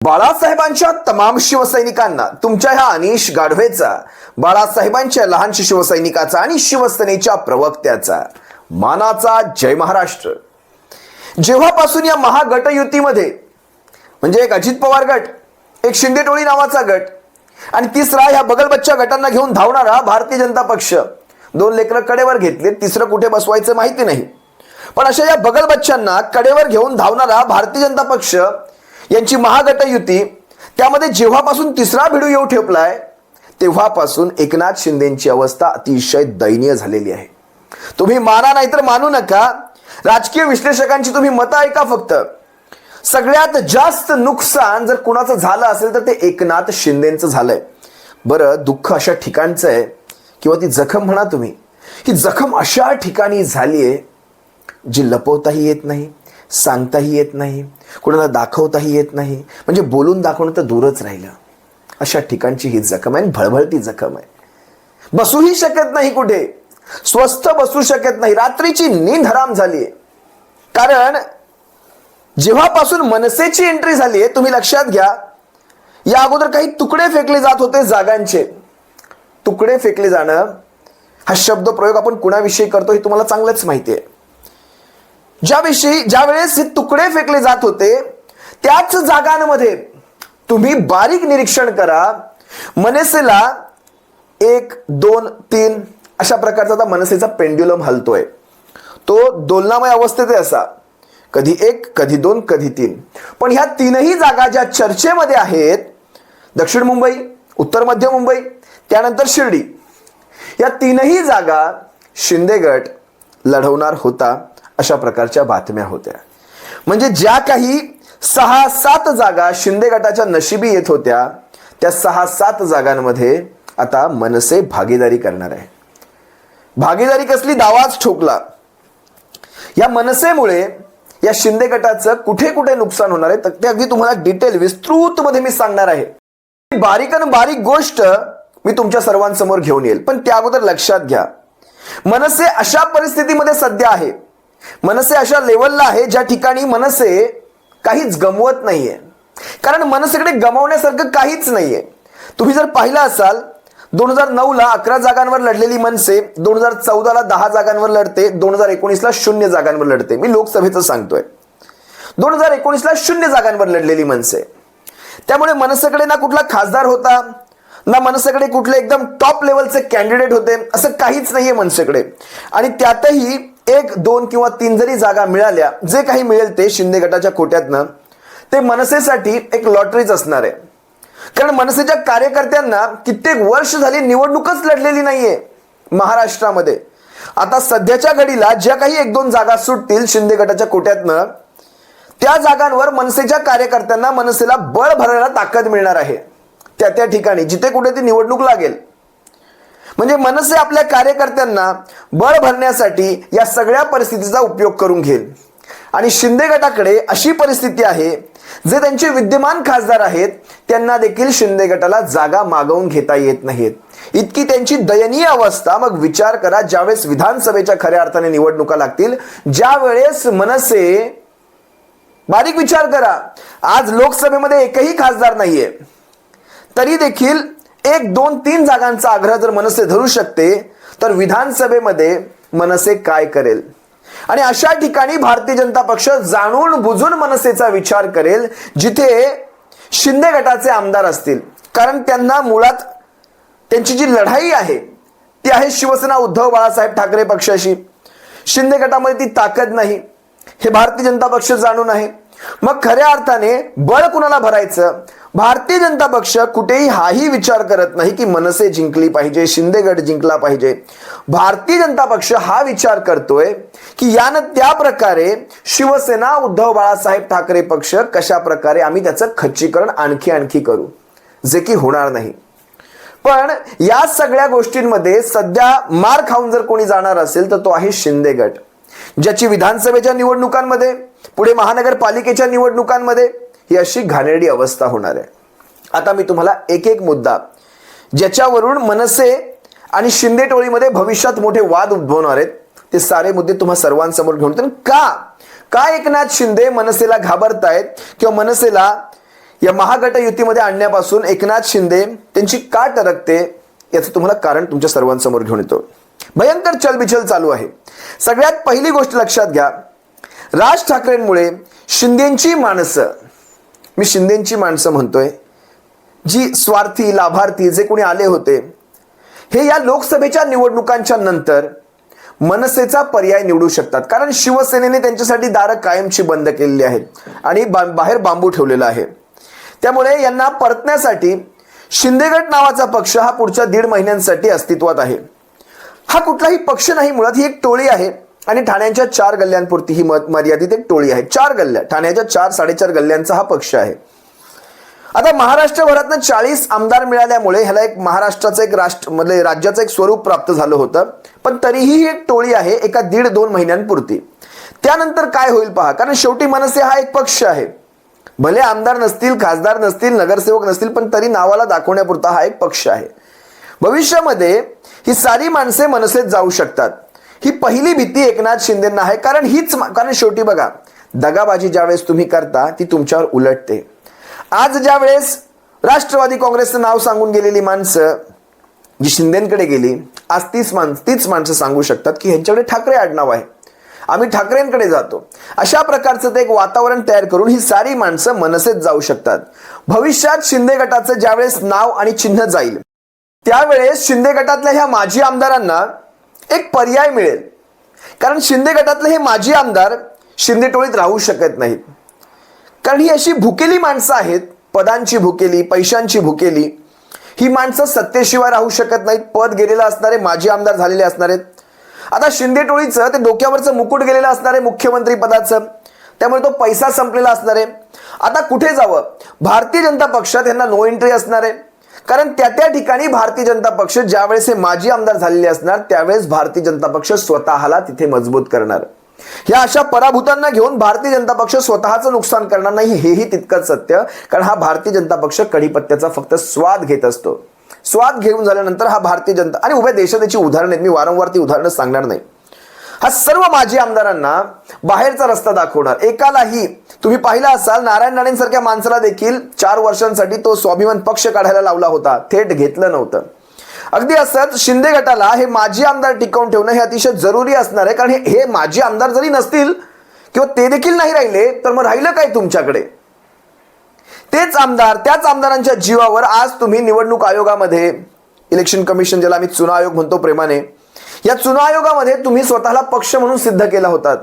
बाळासाहेबांच्या तमाम शिवसैनिकांना तुमच्या ह्या अनिश गाढवेचा, बाळासाहेबांच्या लहान शिवसैनिकाचा आणि शिवसेनेच्या प्रवक्त्याचा मानाचा जय महाराष्ट्र। जेव्हापासून या महागटयुतीमध्ये म्हणजे एक अजित पवार गट, एक शिंदे टोळी नावाचा गट आणि तिसरा ह्या बगलबच्चा गटांना घेऊन धावणारा भारतीय जनता पक्ष, दोन लेकरं कडेवर घेतले, तिसरं कुठे बसवायचं माहिती नाही, पण अशा या बगलबच्च्यांना कडेवर घेऊन धावणारा भारतीय जनता पक्ष यांची महागटयुती, त्यामध्ये जेव्हापासून तिसरा भिडू येऊ ठेपलाय तेव्हापासून एकनाथ शिंदेंची अवस्था अतिशय दयनीय झालेली आहे। तुम्ही माना नाहीतर मानू नका, राजकीय विश्लेषकांची तुम्ही मतं ऐका फक्त। सगळ्यात जास्त नुकसान जर कुणाचं झालं असेल तर ते एकनाथ शिंदेंचं झालंय। बरं, दुःख अशा ठिकाणचं आहे किंवा ती जखम म्हणा तुम्ही, ही जखम अशा ठिकाणी झालीये जी लपवताही येत नाही, सांगताही येत नाही, कुणाला दाखवताही येत नाही, म्हणजे बोलून दाखवणं तर दूरच राहिलं। अशा ठिकाणची ही जखम आहे, भळभळती जखम आहे। बसूही शकत नाही, कुठे स्वस्थ बसू शकत नाही, रात्रीची नींद हराम झालीये। कारण जेव्हापासून मनसेची एंट्री झाली आहे, तुम्ही लक्षात घ्या, या अगोदर काही तुकडे फेकले जात होते जागांचे। तुकडे फेकले जाणं हा शब्द प्रयोग आपण कुणाविषयी करतो हे तुम्हाला चांगलंच माहिती आहे। ज्यावेळेस हे तुकडे फेकले जात होते त्याच जागांमध्ये तुम्ही बारीक निरीक्षण करा, मनसेला 1 2 3 अशा प्रकारचा आता मनसेचा पेंड्युलम हलतोय। तो दोलनामय अवस्थेत आहे, असा कधी 1 कधी 2 कधी 3। पण ह्या तीनही जागा ज्या चर्चेमध्ये आहेत, दक्षिण मुंबई, उत्तर मध्य मुंबई, त्यानंतर शिर्डी, या तीनही जागा शिंदे गट लढवणार होता अशा प्रकारच्या बातम्या होत्या। म्हणजे ज्या काही 6-7 जागा शिंदे गटाच्या नशिबी येत होत्या, त्या 6-7 जागांमध्ये आता मनसे भागीदारी करणार आहे। भागीदारी कसली, दावाच ठोकला। या मनसेमुळे या शिंदे गटाचं कुठे कुठे नुकसान होणार आहे ते अगदी तुम्हाला डिटेल विस्तृत मध्ये मी सांगणार आहे। बारीकान बारीक गोष्ट मी तुमच्या सर्वांसमोर घेऊन येईल, पण त्या अगोदर लक्षात घ्या, मनसे अशा परिस्थितीमध्ये सध्या आहे, मनसे अशा लेवलला आहे ज्या ठिकाणी मनसे काहीच गमवत नाहीये। कारण मनसेकडे गमावण्यासारखं काहीच नाहीये। तुम्ही जर पाहिलं असाल, 2009 ला 11 जागांवर लढलेली मनसे 2014 ला 10 जागांवर लढते, 2019 ला 0 जागांवर लढते। मी लोकसभेचं सांगतोय, 2019 ला 0 जागांवर लढलेली मनसे। त्यामुळे मनसेकडे ना कुठला खासदार होता, ना मनसेकडे कुठले एकदम टॉप लेवलचे कॅन्डिडेट होते, असं काहीच नाहीये मनसेकडे। आणि त्यातही 1 2 किंवा 3 जरी जागा मिळाल्या, जे काही मिळेल ते शिंदे गटाच्या कोट्यातनं, ते मनसेसाठी एक लॉटरीच असणार आहे। कारण मनसेच्या कार्यकर्त्यांना कित्येक वर्ष झाली निवडणूकच लढलेली नाहीये महाराष्ट्रामध्ये। आता सध्याच्या घडीला ज्या काही 1-2 जागा सुटतील शिंदे गटाच्या कोट्यातनं, त्या जागांवर मनसेच्या कार्यकर्त्यांना, मनसेला बळ भरायला ताकद मिळणार आहे त्या ठिकाणी जिथे कुठे ती निवडणूक लागेल। म्हणजे मनसे आपल्या कार्यकर्त्यांना बळ भरण्यासाठी या सगळ्या परिस्थितीचा उपयोग करून घेईल। आणि शिंदे गटाकडे अशी परिस्थिती आहे, जे त्यांचे विद्यमान खासदार आहेत त्यांना देखील शिंदे गटाला जागा मागवून घेता येत नाहीत। इतकी त्यांची दयनीय अवस्था। मग विचार करा, ज्यावेळेस विधानसभेच्या खऱ्या अर्थाने निवडणुका लागतील, ज्यावेळेस मनसे, बारीक विचार करा, आज लोकसभेमध्ये एकही खासदार नाहीये, तरी देखील 1 2 3 जागांचा आग्रह जर मनसे धरू शकते, तर विधानसभेमध्ये मनसे काय करेल? आणि अशा ठिकाणी भारतीय जनता पक्ष जाणून बुजून मनसेचा विचार करेल जिथे शिंदे गटाचे आमदार असतील। कारण त्यांना मुळात त्यांची जी लढाई आहे ती आहे शिवसेना उद्धव बाळासाहेब ठाकरे पक्षाशी। शिंदे गटामध्ये ती ताकद नाही, हे भारतीय जनता पक्ष जाणून आहे। मग खऱ्या अर्थाने बळ कुणाला भरायचं? भारतीय जनता पक्ष कुठेही हाही विचार करत नाही की मनसे जिंकली पाहिजे, शिंदे गट जिंकला पाहिजे। भारतीय जनता पक्ष हा विचार करतोय की यानं त्या प्रकारे शिवसेना उद्धव बाळासाहेब ठाकरे पक्ष कशा प्रकारे आम्ही त्याचं खच्चीकरण आणखी करू, जे की होणार नाही। पण या सगळ्या गोष्टींमध्ये सध्या मार खाऊन जर कोणी जाणार असेल तर तो आहे शिंदे गट, ज्याची विधानसभेच्या निवडणुकांमध्ये, पुढे महानगरपालिकेच्या निवडणुकांमध्ये ही अशी घाणेरडी अवस्था होणार आहे। आता मी तुम्हाला एक मुद्दा, ज्याच्यावरून मनसे आणि शिंदे टोळीमध्ये भविष्यात मोठे वाद उद्भवणार आहेत, ते सारे मुद्दे तुम्हा सर्वांसमोर घेऊन येतो। का एकनाथ शिंदे मनसेला घाबरतायत किंवा मनसेला या महागट युतीमध्ये आणण्यापासून एकनाथ शिंदे त्यांची का टरकते याचं तुम्हाला कारण तुमच्या सर्वांसमोर घेऊन येतो. भयंकर चलबिचल चालू आहे. सगळ्यात पहिली गोष्ट लक्षात घ्या, राज ठाकरेंमुळे शिंदेची माणसं, मी शिंदेची माणसं म्हणतोय, जी स्वार्थी लाभार्थी जे कोणी आले होते, हे या लोकसभेच्या निवडणुकांच्या नंतर मनसेचा पर्याय निवडू शकतात. कारण शिवसेनेने त्यांच्यासाठी दारं कायमची बंद केलेली आहेत आणि बाहेर बांबू ठेवलेला आहे. त्यामुळे यांना परतण्यासाठी शिंदे गट नावाचा पक्ष हा पुढच्या 1.5 महिन्यांसाठी अस्तित्वात आहे. हा कुठलाही पक्ष नाही, मुळात ही एक टोळी आहे आणि ठाण्याच्या 4 गल्ल्यांपुरती ही मर्यादित एक टोळी आहे. 4 गल्ल्या, ठाण्याच्या 4-4.5 गल्ल्यांचा हा पक्ष आहे. आता महाराष्ट्रभरातनं 40 आमदार मिळाल्यामुळे ह्याला एक महाराष्ट्राचं एक म्हणजे राज्याचं एक स्वरूप प्राप्त झालं होतं. पण तरीही ही एक टोळी आहे एका 1.5-2 महिन्यांपुरती. त्यानंतर काय होईल पहा, कारण शेवटी मनसे हा एक पक्ष आहे. भले आमदार नसतील, खासदार नसतील, नगरसेवक नसतील, पण तरी नावाला दाखवण्यापुरता हा एक पक्ष आहे. भविष्यामध्ये ही सारी माणसे मनसेत जाऊ शकतात. ही पहिली भीती एकनाथ शिंदेंना आहे. कारण शेवटी बघा, दगाबाजी ज्यावेळेस तुम्ही करता ती तुमच्यावर उलटते. आज ज्यावेळेस राष्ट्रवादी काँग्रेसचं नाव सांगून गेलेली माणसं जी शिंदेंकडे गेली, आज तीच माणसं सांगू शकतात की ह्यांच्याकडे ठाकरे आडनाव आहे, आम्ही ठाकरेंकडे जातो. अशा प्रकारचं ते एक वातावरण तयार करून ही सारी माणसं मनसेत जाऊ शकतात. भविष्यात शिंदे गटाचं ज्यावेळेस नाव आणि चिन्ह जाईल, त्यावेळेस शिंदे गटातल्या ह्या माजी आमदारांना एक पर्याय मिळेल. कारण शिंदे गटातले हे माजी आमदार शिंदे टोळीत राहू शकत नाहीत. कारण ही अशी भुकेली माणसं आहेत, पदांची भुकेली, पैशांची भुकेली. ही माणसं सत्तेशिवाय राहू शकत नाहीत. पद गेलेलं असणारे माजी आमदार झालेले असणार आहेत. आता शिंदे टोळीचं ते डोक्यावरचं मुकुट गेलेलं असणार आहे मुख्यमंत्री पदाचं, त्यामुळे तो पैसा संपलेला असणार आहे. आता कुठे जावं? भारतीय जनता पक्षात यांना नो एंट्री असणार आहे. कारण त्या ठिकाणी भारतीय जनता पक्ष ज्यावेळेस हे माजी आमदार झालेले असणार, त्यावेळेस भारतीय जनता पक्ष स्वतःला तिथे मजबूत करणार. या अशा पराभूतांना घेऊन भारतीय जनता पक्ष स्वतःचं नुकसान करणार नाही, हेही तितकंच सत्य. कारण हा भारतीय जनता पक्ष कढीपत्त्याचा फक्त स्वाद घेत असतो. स्वाद घेऊन झाल्यानंतर हा भारतीय जनता, आणि उभ्या देशाची उदाहरणं आहेत, मी वारंवार ती उदाहरणं सांगणार नाही, हा सर्व माजी आमदारांना बाहेरचा रस्ता दाखवणार. एकालाही तुम्ही पाहिला असाल, नारायण राणेंसारख्या माणसाला देखील 4 वर्षांसाठी तो स्वाभिमान पक्ष काढायला लावला होता, थेट घेतलं नव्हतं. अगदी असंच शिंदे गटाला हे माजी आमदार टिकवून ठेवणं हे अतिशय जरुरी असणार आहे. कारण हे माजी आमदार जरी नसतील किंवा ते देखील नाही राहिले, तर मग राहिलं काय तुमच्याकडे? तेच आमदार, त्याच आमदारांच्या जीवावर आज तुम्ही निवडणूक आयोगामध्ये, इलेक्शन कमिशन ज्याला आम्ही चुनाव आयोग म्हणतो प्रेमाने, या चुनाव आयोगामध्ये तुम्ही स्वतःला पक्ष म्हणून सिद्ध केला होता.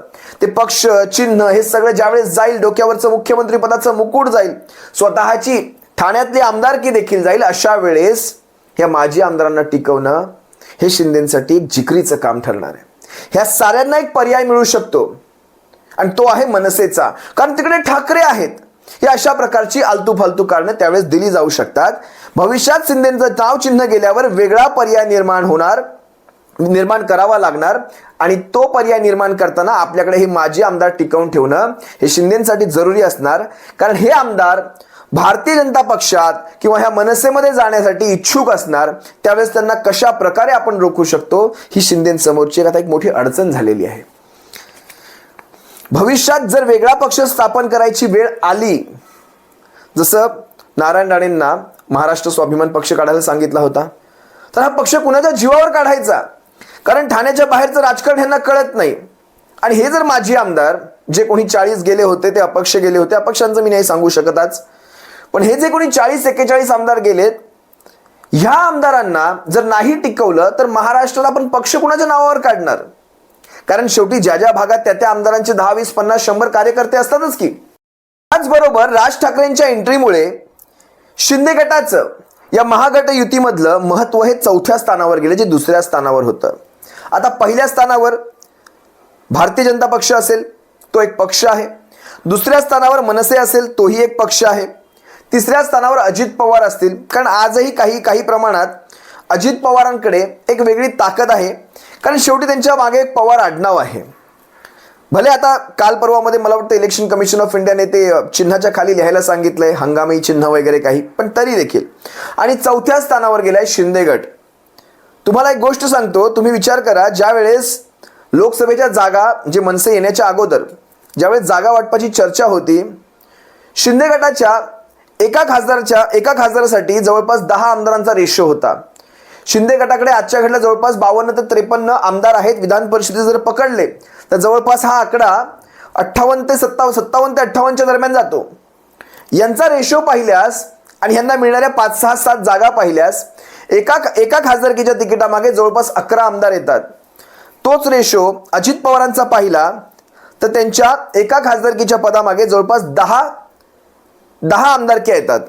ते पक्ष, चिन्ह हे सगळं ज्यावेळेस जाईल, डोक्यावरचं मुख्यमंत्री पदाचं मुकुट जाईल, स्वतःची ठाण्यातली आमदारकी देखील जाईल, अशा वेळेस या माजी आमदारांना टिकवणं हे शिंदेसाठी एक जिकरीचं काम ठरणार आहे. ह्या साऱ्यांना एक पर्याय मिळू शकतो आणि तो आहे मनसेचा. कारण तिकडे ठाकरे आहेत. हे अशा प्रकारची आलतू फालतू कारणं त्यावेळेस दिली जाऊ शकतात. भविष्यात शिंदेचं नाव चिन्ह गेल्यावर वेगळा पर्याय निर्माण करावा लागणार आणि तो पर्याय निर्माण करताना आपल्याकडे हे माजी आमदार टिकवून ठेवणं हे शिंदेसाठी जरुरी असणार. कारण हे आमदार भारतीय जनता पक्षात किंवा ह्या मनसेमध्ये जाण्यासाठी इच्छुक असणार. त्यावेळेस त्यांना कशा प्रकारे आपण रोखू शकतो, ही शिंदेसमोरची आता एक मोठी अडचण झालेली आहे. भविष्यात जर वेगळा पक्ष स्थापन करायची वेळ आली, जसं नारायण राणेंना महाराष्ट्र स्वाभिमान पक्ष काढायला सांगितला होता, तर हा पक्ष कुणाच्या जीवावर काढायचा? कारण ठाण्याच्या बाहेरचं राजकारण ह्यांना कळत नाही. आणि हे जर माजी आमदार जे कोणी 40 गेले होते, ते अपक्ष गेले होते, अपक्षांचं मी नाही सांगू शकत आज, पण हे जे कोणी 40-41 आमदार गेलेत, ह्या आमदारांना जर नाही टिकवलं तर महाराष्ट्राला आपण पक्ष कुणाच्या नावावर काढणार? कारण शेवटी ज्या भागात त्या आमदारांचे 10, 20, 50, 100 कार्यकर्ते असतातच की. त्याचबरोबर राज ठाकरेंच्या एंट्रीमुळे शिंदे गटाचं या महागट युतीमधलं महत्व हे 4थ्या स्थानावर गेले, जे 2ऱ्या स्थानावर होतं. आता 1ल्या स्थानावर भारतीय जनता पक्ष असेल, तो एक पक्ष आहे. 2ऱ्या स्थानावर मनसे असेल, तोही एक पक्ष आहे. 3ऱ्या स्थानावर अजित पवार असतील. कारण आजही काही प्रमाणात अजित पवारांकडे एक वेगळी ताकद आहे. कारण शेवटी त्यांच्या मागे एक पवार आडनाव आहे. भले आता काल परवामध्ये मला वाटतं इलेक्शन कमिशन ऑफ इंडियाने ते चिन्हाच्या खाली लिहायला सांगितलंय हंगामी चिन्ह वगैरे काही, पण तरी देखील. आणि 4थ्या स्थानावर गेलाय शिंदे गट. तुम्हाला एक गोष्ट सांगतो, तुम्ही विचार करा, ज्या वेळेस लोकसभेच्या जागा, जे मनसे येण्याच्या अगोदर ज्यावेळेस जागा वाटपाची चर्चा होती, शिंदे गटाच्या एका खासदारासाठी जवळपास 10 आमदारांचा रेशो होता. शिंदे गटाकडे आजच्या घडीला जवळपास 52 ते 53 आमदार आहेत. विधान परिषदेत जर पकडले तर जवळपास हा आकडा 58 ते 57 ते 58च्या दरम्यान जातो. यांचा रेशो पाहिल्यास आणि यांना मिळणाऱ्या 5, 6, 7 जागा पाहिल्यास एका खासदारकीच्या तिकिटामागे जवळपास 11 आमदार येतात. तोच रेशो अजित पवारांचा पाहिला तर त्यांच्या एका खासदारकीच्या पदामागे जवळपास 10 आमदारक्या येतात.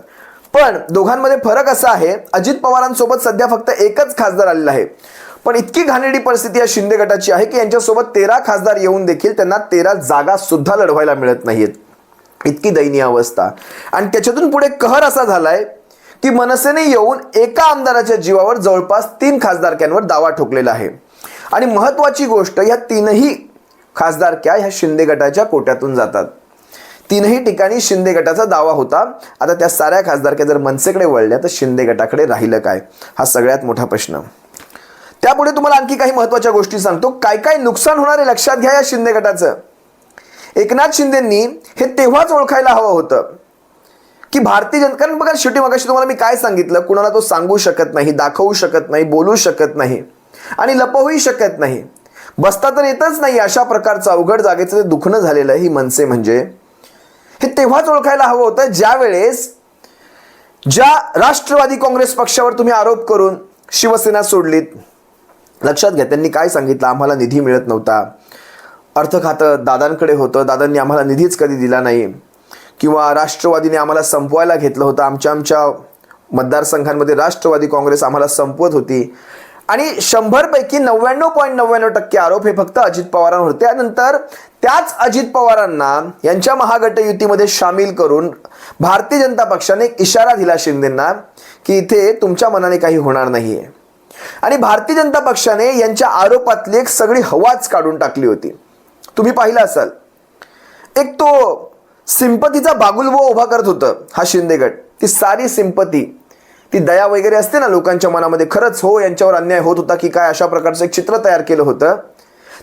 पण दोघांमध्ये फरक असा आहे, अजित पवारांसोबत सध्या फक्त एकच खासदार आलेला आहे. पण इतकी घाणेरडी परिस्थिती या शिंदे गटाची आहे की यांच्यासोबत 13 खासदार येऊन देखील त्यांना 13 जागा सुद्धा लढवायला मिळत नाहीत. इतकी दयनीय अवस्था. आणि त्याच्यातून पुढे कहर असा झालाय की मनसेने येऊन एका आमदाराच्या जीवावर जवळपास 3 खासदारक्यांवर दावा ठोकलेला आहे. आणि महत्वाची गोष्ट, या 3ही खासदारक्या ह्या शिंदे गटाच्या कोट्यातून जातात. 3ही ठिकाणी शिंदे गटाचा दावा होता. आता त्या साऱ्या खासदारक्या जर मनसेकडे वळल्या तर शिंदे गटाकडे राहिलं काय, हा सगळ्यात मोठा प्रश्न. त्यापुढे तुम्हाला आणखी काही महत्वाच्या गोष्टी सांगतो. काय काय नुकसान होणार आहे लक्षात घ्या या शिंदे गटाचं. एकनाथ शिंदेंनी हे तेव्हाच ओळखायला हवं होतं की भारतीय जनता, कारण बघा शेवटी मगाशी तुम्हाला मी काय सांगितलं, कुणाला तो सांगू शकत नाही, दाखवू शकत नाही, बोलू शकत नाही आणि लपवूही शकत नाही, बसता तर येतच नाही. अशा प्रकारचं अवघड जागेचं ते दुखणं झालेलं आहे ही मनसे म्हणजे. हे तेव्हाच ओळखायला हवं होतं ज्या राष्ट्रवादी काँग्रेस पक्षावर तुम्ही आरोप करून शिवसेना सोडलीत. लक्षात घ्या, त्यांनी काय सांगितलं, आम्हाला निधी मिळत नव्हता, अर्थ खातं दादांकडे होतं, दादांनी आम्हाला निधीच कधी दिला नाही, किंवा राष्ट्रवादीने आम्हाला संपवायला घेतलं होतं, आमच्या मतदारसंघांमध्ये राष्ट्रवादी काँग्रेस आम्हाला संपवत होती. आणि 100 पैकी 99.99% आरोप हे फक्त अजित पवारांवर होते. त्यानंतर त्याच अजित पवारांना यांच्या महागटयुतीमध्ये सामील करून भारतीय जनता पक्षाने एक इशारा दिला शिंदेंना की इथे तुमच्या मनाने काही होणार नाहीये. आणि भारतीय जनता पक्षाने यांच्या आरोपातली एक सगळी हवाच काढून टाकली होती. तुम्ही पाहिलं असाल, एक तो सिंपतीचा बागुलबुवा उभा करत होतं हा शिंदे गट. ती सारी सिंपती, ती दया वगैरे असते ना लोकांच्या मनामध्ये, खरंच हो यांच्यावर अन्याय होत होता की काय, अशा प्रकारचं एक चित्र तयार केलं होतं.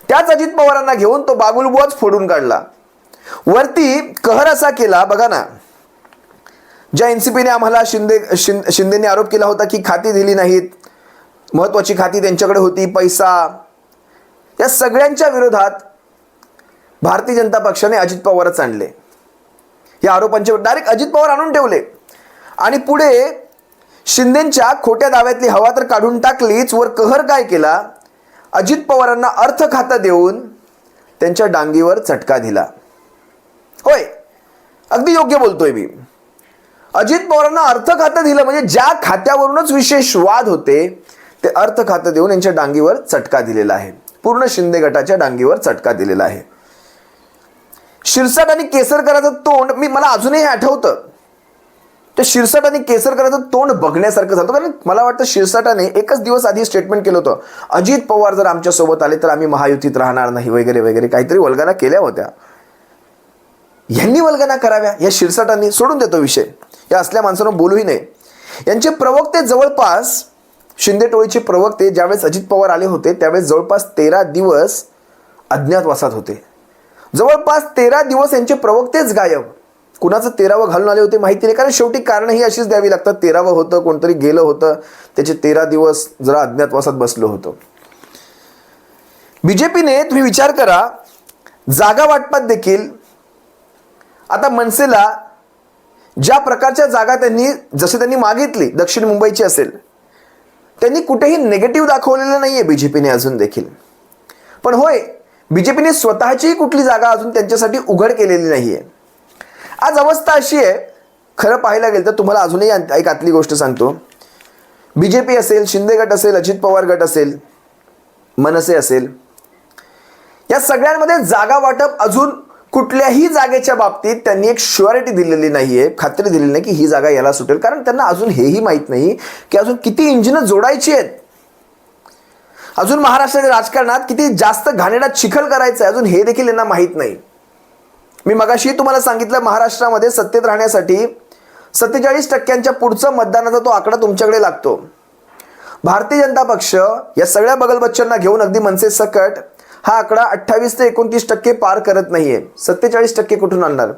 त्याच अजित पवारांना घेऊन तो बागुलबुवाच फोडून काढला. वरती कहर असा केला, बघा ना, ज्या एनसीपीने आम्हाला शिंदेने आरोप केला होता की खाती दिली नाहीत, महत्वाची खाती त्यांच्याकडे होती, पैसा, या सगळ्यांच्या विरोधात भारतीय जनता पक्षाने अजित पवारच आणले. या आरोपांचे डायरेक्ट अजित पवार आणून ठेवले. आणि पुढे शिंदेच्या खोट्या दाव्यातली हवा तर काढून टाकलीच, वर कहर काय केला, अजित पवारांना अर्थ खातं देऊन त्यांच्या डांगीवर चटका दिला. होय, अगदी योग्य बोलतोय मी. अजित पवारांना अर्थ खातं दिलं म्हणजे ज्या खात्यावरूनच विशेष वाद होते ते अर्थ खातं देऊन यांच्या डांगीवर चटका दिलेला आहे. पूर्ण शिंदे गटाच्या डांगीवर चटका दिलेला आहे. शिरसाट आणि केसरकराचं तोंड मला अजूनही आठवतं. ते शिरसाट आणि केसरकराचं तोंड बघण्यासारखं झालं. कारण मला वाटतं शिरसाटाने एकच दिवस आधी स्टेटमेंट केलं होतं, अजित पवार जर आमच्या सोबत आले तर आम्ही महायुतीत राहणार नाही वगैरे वगैरे काहीतरी वल्गना केल्या होत्या. यांनी वल्गना कराव्या, या शिरसाटांनी. सोडून देतो विषय, या असल्या माणसांना बोलूही नाही. यांचे प्रवक्ते जवळपास, शिंदे टोळीचे प्रवक्ते ज्यावेळेस अजित पवार आले होते त्यावेळेस जवळपास 13 दिवस अज्ञातवासात होते. जवळपास 13 दिवस यांचे प्रवक्तेच गायब. कुणाचं 13वं घालून आले होते माहिती नाही, कारण शेवटी कारण ही अशीच द्यावी लागतात. 13वं होतं, कोणतरी गेलं होतं, त्याचे 13 दिवस जरा अज्ञातवासात बसलो होतो. बीजेपीने तुम्ही विचार करा, जागा वाटपात देखील आता मनसेला ज्या प्रकारच्या जागा त्यांनी मागितली, दक्षिण मुंबईची असेल, त्यांनी कुठेही नेगेटिव्ह दाखवलेलं नाहीये बीजेपीने अजून देखील. पण होय, बीजेपीने स्वतःची कुठली जागा अजून त्यांच्यासाठी उघड केलेली नाहीये. आज अवस्था अशी आहे, खरं पाहायला गेलं तर तुम्हाला अजूनही एक आतली गोष्ट सांगतो. बीजेपी असेल, शिंदे गट असेल, अजित पवार गट असेल, मनसे असेल, या सगळ्यांमध्ये जागा वाटप अजून कुठल्याही जागेच्या बाबतीत त्यांनी एक श्युअरिटी दिलेली नाहीये, खात्री दिलेली नाही की ही जागा याला सुटेल. कारण त्यांना अजून हेही माहीत नाही की अजून किती इंजिनं जोडायची आहेत, अजून महाराष्ट्राच्या राजकारणात किती जास्त घाणेरडा चिखल करायचं आहे, अजून हे देखील यांना माहीत नाही. मी मगाशी तुम्हाला सांगितलं, महाराष्ट्रामध्ये सत्तेत राहण्यासाठी 47% पुढचं मतदानाचा तो आकडा तुमच्याकडे लागतो. भारतीय जनता पक्ष या सगळ्या बगलबच्च्यांना घेऊन अगदी मनसे सकट हा आकडा 28 ते 29% पार करत नाहीये. 47% कुठून आणणार?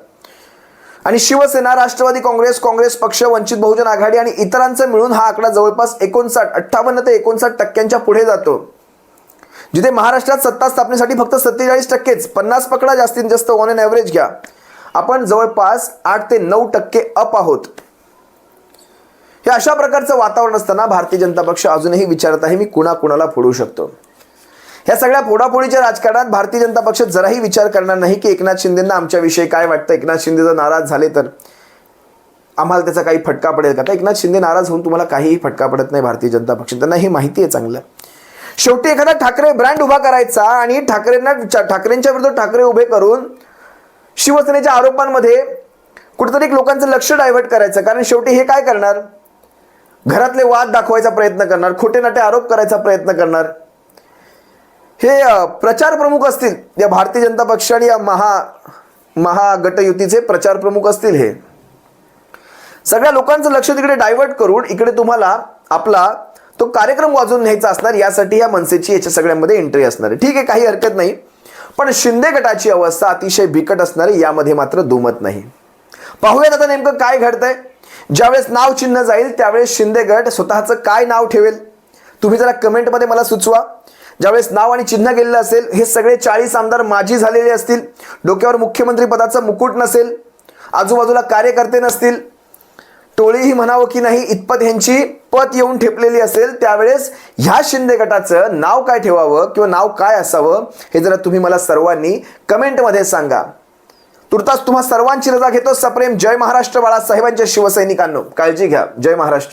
आणि शिवसेना, राष्ट्रवादी काँग्रेस, काँग्रेस पक्ष, वंचित बहुजन आघाडी आणि इतरांचं मिळून हा आकडा जवळपास 58 ते 59% पुढे जातो. जिथे महाराष्ट्रात सत्ता स्थापनेसाठी फक्त 47%, 50 पकडा जास्तीत जास्त ऑन एन ॲव्हरेज घ्या, आपण जवळपास 8 ते 9% अप आहोत. हे अशा प्रकारचं वातावरण असताना भारतीय जनता पक्ष अजूनही विचारत आहे मी कुणाकुणाला फोडू शकतो. या सगळ्या फोडाफोडीच्या राजकारणात भारतीय जनता पक्ष जराही विचार करणार नाही की एकनाथ शिंदेंना आमच्याविषयी काय वाटतं, एकनाथ शिंदे जर नाराज झाले तर आम्हाला त्याचा काही फटका पडेल का. तर एकनाथ शिंदे नाराज होऊन तुम्हाला काहीही फटका पडत नाही. भारतीय जनता पक्ष त्यांना हे माहिती आहे चांगलं. शेवटी एखादा ठाकरे ब्रँड उभा करायचा आणि ठाकरेंच्या विरुद्ध ठाकरे उभे करून शिवसेनेच्या आरोपांमध्ये कुठेतरी लोकांचं लक्ष डायव्हर्ट करायचं. कारण शेवटी हे काय करणार, घरातले वाद दाखवायचा प्रयत्न करणार, खोटे नाटे आरोप करायचा प्रयत्न करणार. हे प्रचार प्रमुख असतील या भारतीय जनता पक्ष आणि या महागटयुतीचे प्रचार प्रमुख असतील. हे सगळ्या लोकांचं लक्ष तिकडे डायव्हर्ट करून इकडे तुम्हाला आपला तो कार्यक्रम वाजवून न्यायचा असणार. यासाठी या मनसेची याच्या सगळ्यामध्ये एंट्री असणार आहे. ठीक आहे, काही हरकत नाही. पण शिंदे गटाची अवस्था अतिशय बिकट असणार आहे, यामध्ये मात्र दुमत नाही. पाहूयात आता नेमकं काय घडतंय. ज्यावेळेस नाव चिन्ह जाईल त्यावेळेस शिंदे गट स्वतःचं काय नाव ठेवेल तुम्ही जरा कमेंटमध्ये मला सुचवा. ज्यावेळेस नाव आणि चिन्ह गेलेलं असेल, हे सगळे 40 आमदार माजी झालेले असतील, डोक्यावर मुख्यमंत्री पदाचा मुकुट नसेल, आजूबाजूला कार्यकर्ते नसतील, टोळीही म्हणावं की नाही इतपत ह्यांची पत येऊन ठेपलेली असेल, त्यावेळेस ह्या शिंदे गटाचं नाव काय ठेवावं किंवा नाव काय असावं हे जरा तुम्ही मला सर्वांनी कमेंटमध्ये सांगा. तुर्तास तुम्हा सर्वांची रजा घेतो. सप्रेम जय महाराष्ट्र. बाळासाहेबांच्या शिवसैनिकांनो काळजी घ्या. जय महाराष्ट्र.